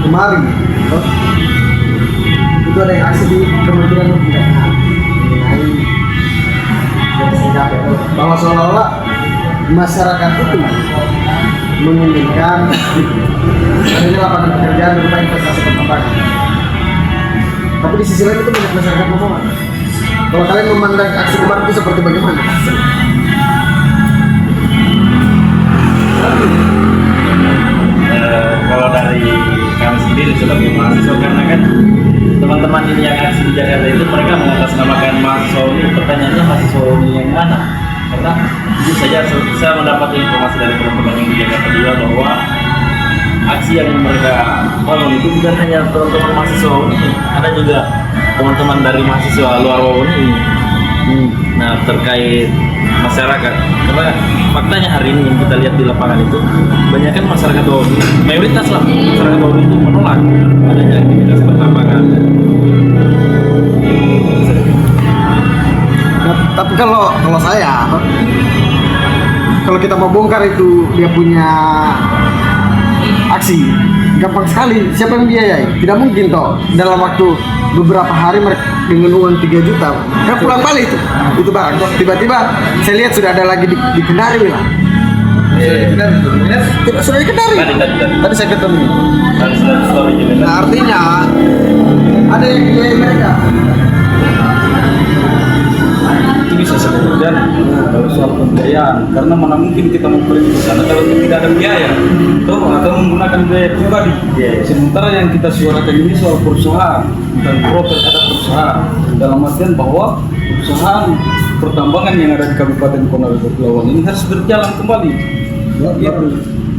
kemarin itu ada yang aksi di Kementerian Pendidikan mengenai bahwa seolah-olah masyarakat itu menginginkan adanya lapangan pekerjaan berupa investasi pertambangan. Tapi di sisi lain itu banyak masyarakat ngomong, kalau kalian memandang aksi kemarin itu seperti bagaimana? Kalau dari kami sendiri sebagai mahasiswa, karena kan teman-teman ini yang aksi di Jakarta itu mereka mengatasnamakan mahasiswa ini, pertanyaannya mahasiswa ini yang mana? Karena itu saja saya mendapat informasi dari teman-teman yang di Jakarta juga bahwa aksi yang mereka bangun itu bukan hanya teman-teman mahasiswa ini, ada juga teman-teman dari mahasiswa luar ini. Nah, terkait masyarakat, karena faktanya hari ini yang kita lihat di lapangan itu banyak kan masyarakat bawah, mayoritas lah masyarakat bawah itu menolak adanya aktivitas pertambangan. Tapi kalau saya, kalau kita mau bongkar itu dia punya aksi, gampang sekali. Siapa yang biayai? Tidak mungkin toh dalam waktu beberapa hari mereka dengan uang 3 juta kan pulang balik itu barang. Tiba-tiba saya lihat sudah ada lagi di Kendari lah. Sudah di Kendari. Tadi saya ketemu. Nah, artinya ada yang biayai mereka. Itu bisa sebetulnya kalau soal pembiayaan, karena mana mungkin kita mau pergi ke sana kalau tidak ada biaya atau menggunakan biaya pribadi. Sementara yang kita suarakan ini soal perusahaan dan pro terhadap perusahaan, dalam artian bahwa perusahaan pertambangan yang ada di Kabupaten Ponorogo Kepulauan ini harus berjalan kembali.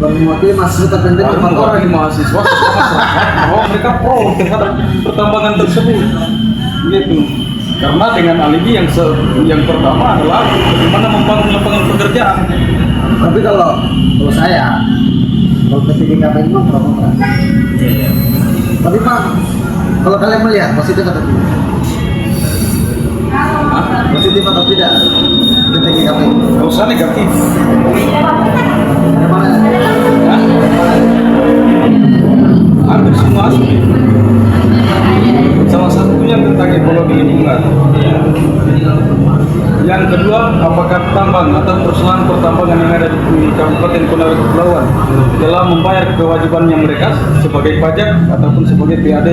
Mewakili mahasiswa tertentu Orang mahasiswa bahwa mereka pro terhadap pertambangan tersebut, gitu. Karena dengan alibi yang pertama adalah bagaimana membangun lapangan pekerjaan. Tapi kalau saya, kalau PTGKP itu berapa berat? Tapi Pak, kalau kalian melihat positif atau tidak? Positif atau tidak PTGKP? Kalau saya negatif. Bagaimana? Hampir semua aspek. Salah satunya tentang ekologi lingkungan. Yang kedua, apakah tambang atau perusahaan pertambangan yang ada di Kabupaten Ponorogo Kepulauan telah membayar kewajibannya mereka sebagai pajak ataupun sebagai PAD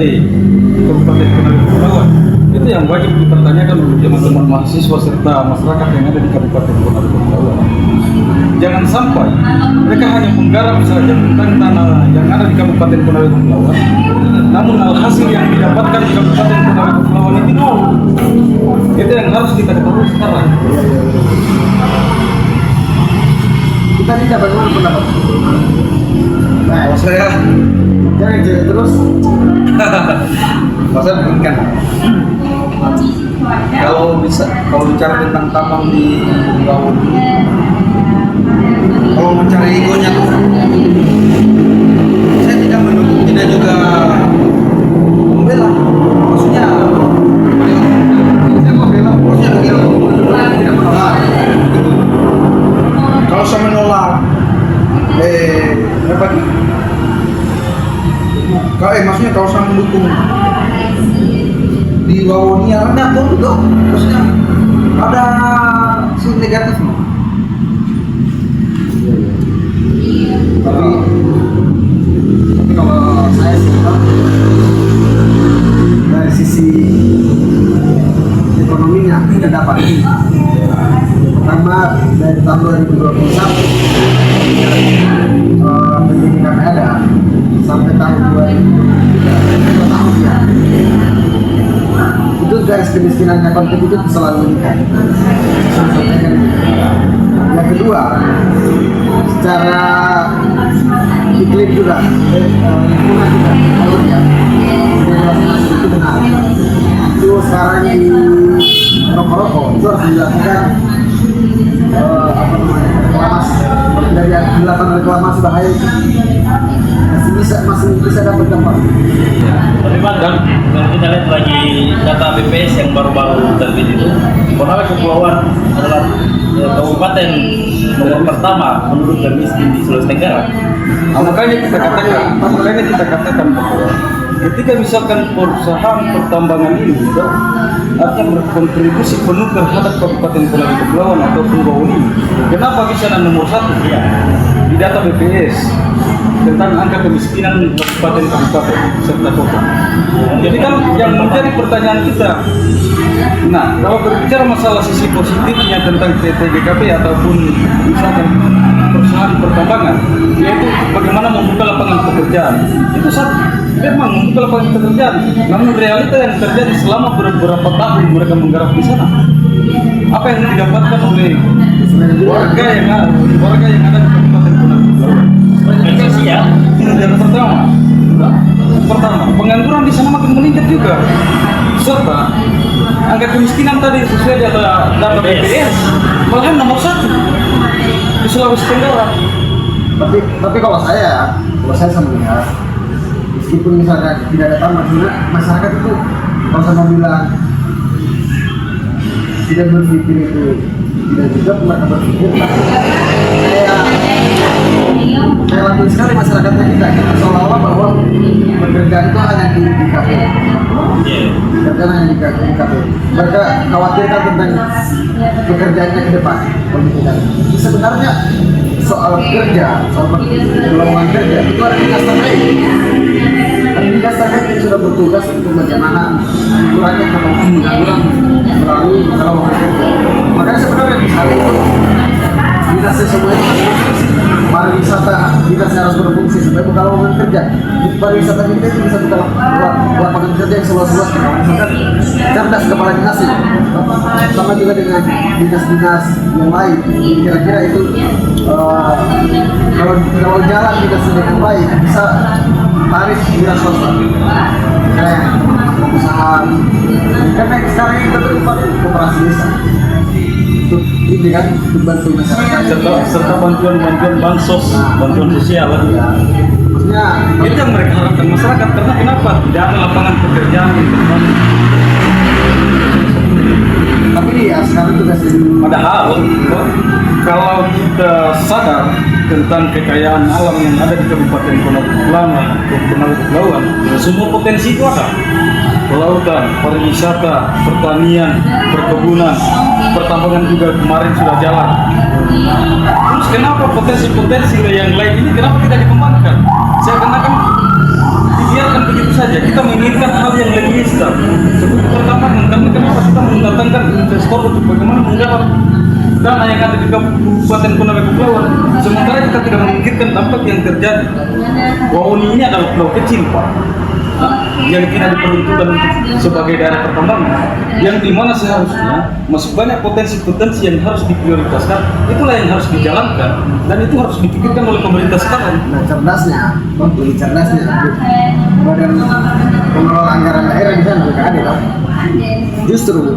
Kabupaten Ponorogo Kepulauan? Itu yang wajib dipertanyakan oleh teman-teman mahasiswa serta masyarakat yang ada di Kabupaten Ponorogo Kepulauan. Jangan sampai mereka hanya menggarap saja tentang tanah yang ada di Kabupaten Ponorogo Kepulauan, namun alhasil yang didapatkan di Kabupaten Ponorogo Kepulauan itu nol. Itu yang harus kita ketahui sekarang. Kita tidak bagaimana pendapat? Nah, Kalau saya jangan jadi terus. masa bukan. Kalau bicara tentang tambang di laut, kalau mencari egonya tuh, saya tidak mendukung, tidak juga membela. Maksudnya, saya membela, maksudnya tidak menolak. Kalau saya menolak, maksudnya kalau saya mendukung di Wawonia rendah pun juga, maksudnya ada si negatif. Tapi kalau saya sih dari sisi ekonominya tidak dapat. Pertama dari tahun 2021 pendidikan ada sampai tahun 2023 tahun ya. Itu garis kemiskinannya konflik itu selalu meningkat. Yang kedua, secara iklim juga, lingkungan juga, kalau ya, itu benar. Itu sekarang di rokok-rokok itu harus dilakukan reklamasi. Kalau tidak dilakukan reklamasi bahaya itu masih bisa dapat dampak. Tapi Pak, kalau kita lihat bagi data BPS yang baru-baru terbit itu, Konawe Kepulauan adalah kabupaten nomor pertama penduduk termiskin di Sulawesi Tenggara. Makanya kita katakan bahwa ketika misalkan perusahaan pertambangan ini juga artinya berkontribusi penuh terhadap Kabupaten Konawe Kepulauan ataupun Bau ini, kenapa bisa nomor 1 di data BPS tentang angka kemiskinan kabupaten serta kota? Jadi kan yang menjadi pertanyaan kita, nah kalau berbicara masalah sisi positifnya tentang TTGKP ataupun misalkan perusahaan pertambangan, yaitu bagaimana membuka lapangan pekerjaan, itu satu, memang membuka lapangan pekerjaan. Namun realita yang terjadi selama beberapa tahun mereka menggarap di sana, apa yang didapatkan oleh warga yang ada di Kabupaten Konawe Kepulauan? Sosial. Yang pertama, pengangguran di sana makin meningkat juga, serta angka kemiskinan tadi sesuai data BPS malahan nomor 1 di Sulawesi Tenggara. Tapi kalau saya sama melihat, meskipun misalnya tidak ada tambah, masyarakat itu kalau sama bilang tidak berpikir itu tidak juga mereka berpikir kayak labil sekali masyarakatnya kita seolah-olah bahwa pekerjaan itu hanya di kafe. Pekerjaan hanya di kafe. Mereka khawatirkan tentang pekerjaannya ke depan. Sebenarnya soal kerja, soal lowongan kerja itu ada dinas terkait. Dinas terkait yang sudah bertugas untuk bagaimana kurangnya pengangguran melalui lowongan kerja. Makanya sebenarnya misalnya itu dinasnya semua itu pariwisata, dinasnya harus berfungsi supaya buka lowongan kerja. Di pariwisata kita itu bisa buka lapangan kerja yang seluas-luas. Misalkan cerdas kepala dinasnya, sama juga dengan dinas-dinas yang lain. Kira-kira itu kalau jalan dinasnya dengan baik bisa tarik wira swasta. Kayak usaha, karena sekarang ini kita koperasi desa. Ini kan bantu masyarakat serta bantuan bansos, bantuan sosial. maksudnya Itu yang mereka harapkan masyarakat, karena kenapa tidak ada lapangan pekerjaan yang terbangun. tapi ya sekarang tugas Padahal kalau kita sadar tentang kekayaan alam yang ada di Kabupaten Konawe Kepulauan, semua potensi itu ada. Kelautan, pariwisata, pertanian, perkebunan, pertambangan juga kemarin sudah jalan. Terus kenapa potensi-potensi yang lain ini kenapa tidak dikembangkan? Saya kenakan dibiarkan begitu saja. Kita menginginkan hal yang lebih instan seperti pertambangan, karena kenapa kita mendatangkan investor untuk bagaimana menggarap dana yang ada di Kabupaten Konawe Kepulauan, sementara kita tidak memikirkan dampak yang terjadi. Wauni ini adalah pulau kecil, Pak, yang tidak diperuntukkan sebagai daerah pertambangan, yang dimana seharusnya masih banyak potensi-potensi yang harus diprioritaskan. Itulah yang harus dijalankan dan itu harus dipikirkan oleh pemerintah sekarang. Nah cerdasnya, badan pengelola anggaran daerah di sana juga ada kan? Justru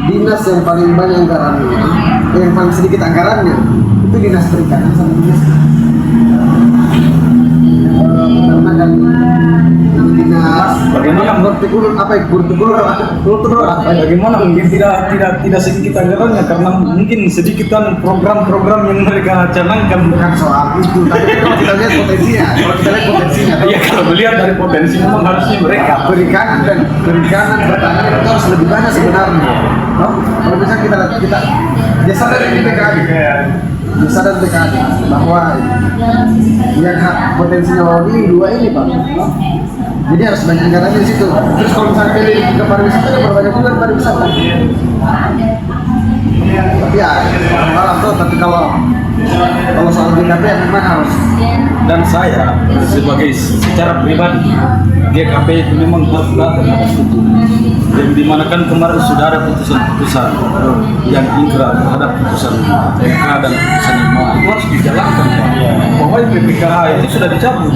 dinas yang paling banyak anggarannya, yang paling sedikit anggarannya itu dinas perikanan sama dinas peternakan. Dinas Bagaimana bagaimana mungkin tidak sedikit anggarannya, karena mungkin sedikit kan program-program yang mereka canangkan. bukan soal itu, tapi kalau kita lihat potensinya, Iya, kalau melihat dari potensi memang harusnya mereka perikanan pertanian itu harus lebih banyak sebenarnya. No? Kalau misalnya kita sadar dari BKD bahwa yang potensinya ini dua ini Pak. No? Jadi harus banyak anggarannya di situ. Terus kalau misalnya pilih ke pariwisata, ada banyak juga di pariwisata. Tapi ya, malam tuh. Tapi kalau soal GKP memang harus. dan saya sebagai secara pribadi GKP itu memang harus datang atas itu, yang dimanakan kemarin sudah ada putusan-putusan yang ingkrah terhadap putusan MK dan putusan MA, itu harus dijalankan Pak. Bahwa PPKH itu sudah dicabut.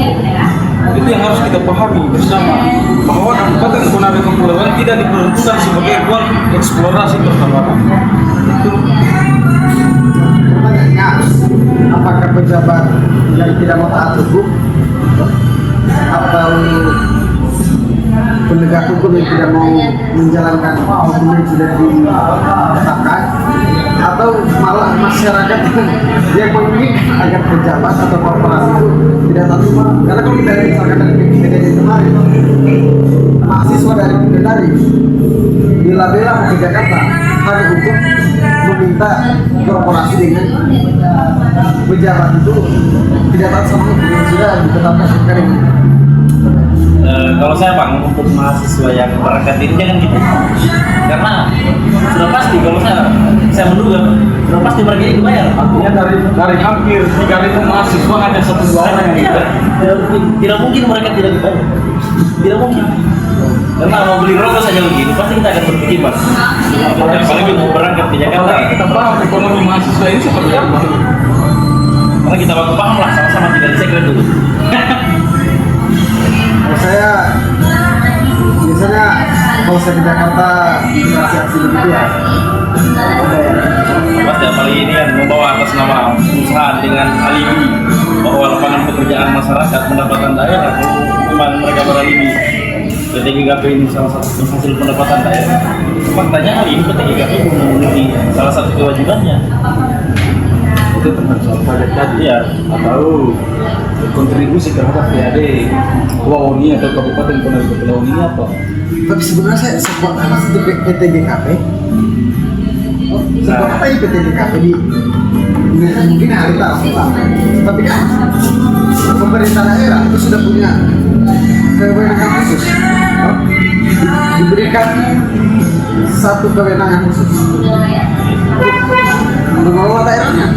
Itu yang harus kita pahami bersama, bahwa Kabupaten Konawe Kepulauan tidak diperuntukkan sebagai ruang eksplorasi pertambangan. Itu Pertanyaannya, apakah pejabat yang tidak mau taat hukum atau penegak hukum hukum yang tidak mau menjalankan hukum yang sudah ditetapkan, atau malah masyarakat yang menginginkan agar pejabat atau korporasi itu tidak taat hukum. Karena kalau kita misalkan dari kejadian kemarin, mahasiswa dari bela-bela mau ke Jakarta hanya untuk meminta korporasi dengan pejabat itu tidak taat sama hukum yang sudah ditetapkan sekarang ini. Kalau saya bang, untuk mahasiswa yang berangkat ini jangan gitu, karena sudah pasti kalau saya menduga sudah pasti mereka itu bayar. Artinya dari hampir 3.000 mahasiswa hanya 1 orang yang Tidak, tidak mungkin mereka tidak dibayar, tidak mungkin. Karena mau beli rokok saja begitu, pasti kita akan berpikir bang. Apalagi mau berangkat ke Jakarta, apalagi kita paham ekonomi mahasiswa ini seperti apa. karena kita baku paham lah sama-sama tidak disekret dulu. Kalau saya biasanya kalau saya di Jakarta aksi begitu ya. Pasti apalagi ini kan membawa atas nama perusahaan dengan alibi bahwa lapangan pekerjaan masyarakat pendapatan daerah, kemana mereka beralibi PT GKP ini salah satu penghasil pendapatan daerah. Faktanya hari ini PT GKP memenuhi salah satu kewajibannya. Itu tentang soal pajak tadi Iya. atau kontribusi terhadap PAD Wauni atau Kabupaten Konawe Kepulauan ini apa? Tapi sebenarnya saya support apa sih PT GKP? Support apa ini PT GKP di mungkin hari tak, tapi kan pemerintah daerah itu sudah punya kewenangan khusus, diberikan satu kewenangan khusus untuk mengelola daerahnya.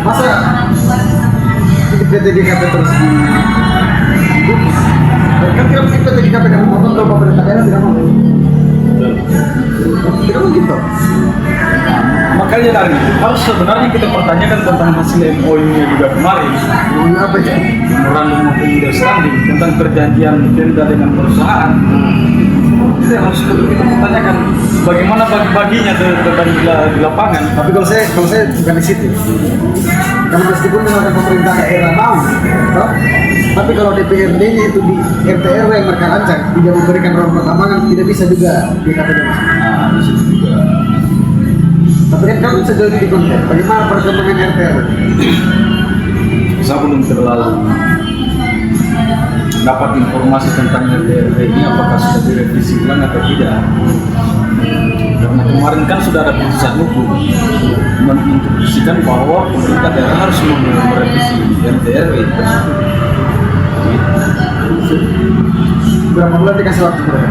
Masa PT GKP terus kan tidak mungkin PT GKP kan memotong pemerintah daerah tidak mau. Tidak mungkin toh. Makanya dari itu harus sebenarnya kita pertanyakan tentang hasil MOU nya juga kemarin, Ngomongin apa ya? Memorandum of Understanding tentang perjanjian Pemda dengan perusahaan. Kita harus kita pertanyakan bagaimana bagi-baginya di lapangan. Tapi kalau saya bukan di situ. Karena meskipun misalkan pemerintah daerah mau, toh, tapi kalau DPRD-nya itu di RT RW yang mereka rancang tidak memberikan ruang pertambangan, tidak bisa juga GKP masuk. Nah, di situ juga. Tapi kan kamu sejauh ini di konten, bagaimana perkembangan RT RW? Saya belum terlalu dapat informasi tentang RT ini apakah sudah direvisi ulang atau tidak. Karena kemarin kan sudah ada putusan hukum menginstruksikan bahwa pemerintah daerah harus merevisi RT Berapa bulan dikasih waktu mereka?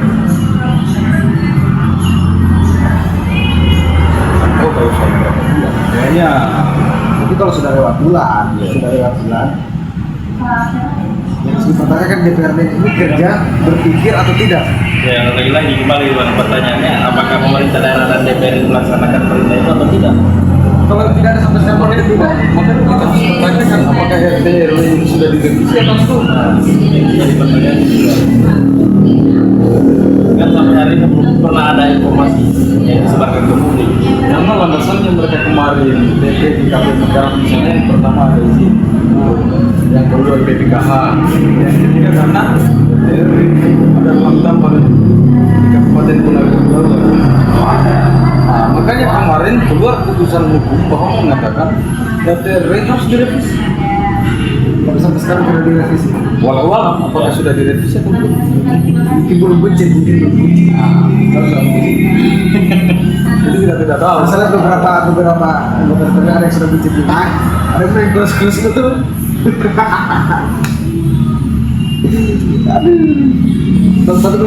Oh, kalau soal berapa bulan? Kayaknya Tapi kalau sudah lewat bulan, yang harus dipertanyakan DPRD ini kerja, berpikir atau tidak? Ya lagi-lagi kembali bang, pertanyaannya apakah pemerintah daerah dan DPR melaksanakan perintah itu atau tidak? Kalau tidak ada sampai sekarang itu tidak. makanya kita harus pertanyakan apakah RT ini sudah direvisi atau belum. Jadi pertanyaan juga. Kan sampai hari ini belum pernah ada informasi yang disebarkan ke publik. Karena landasannya mereka kemarin DP di KPU Negara misalnya yang pertama ada izin, yang kedua BPKH, yang ketiga karena ada ruang tambah di Kabupaten Konawe Kepulauan. Nah, makanya kemarin keluar putusan hukum bahwa mengatakan DPR harus direvisi. Tapi sampai sekarang sudah direvisi. Walau apakah sudah direvisi atau belum? Mungkin belum buncit. Jadi kita tidak tahu. Masalah beberapa anggota DPR ada yang sudah buncit juga. Ada yang main close itu. Aduh. Satu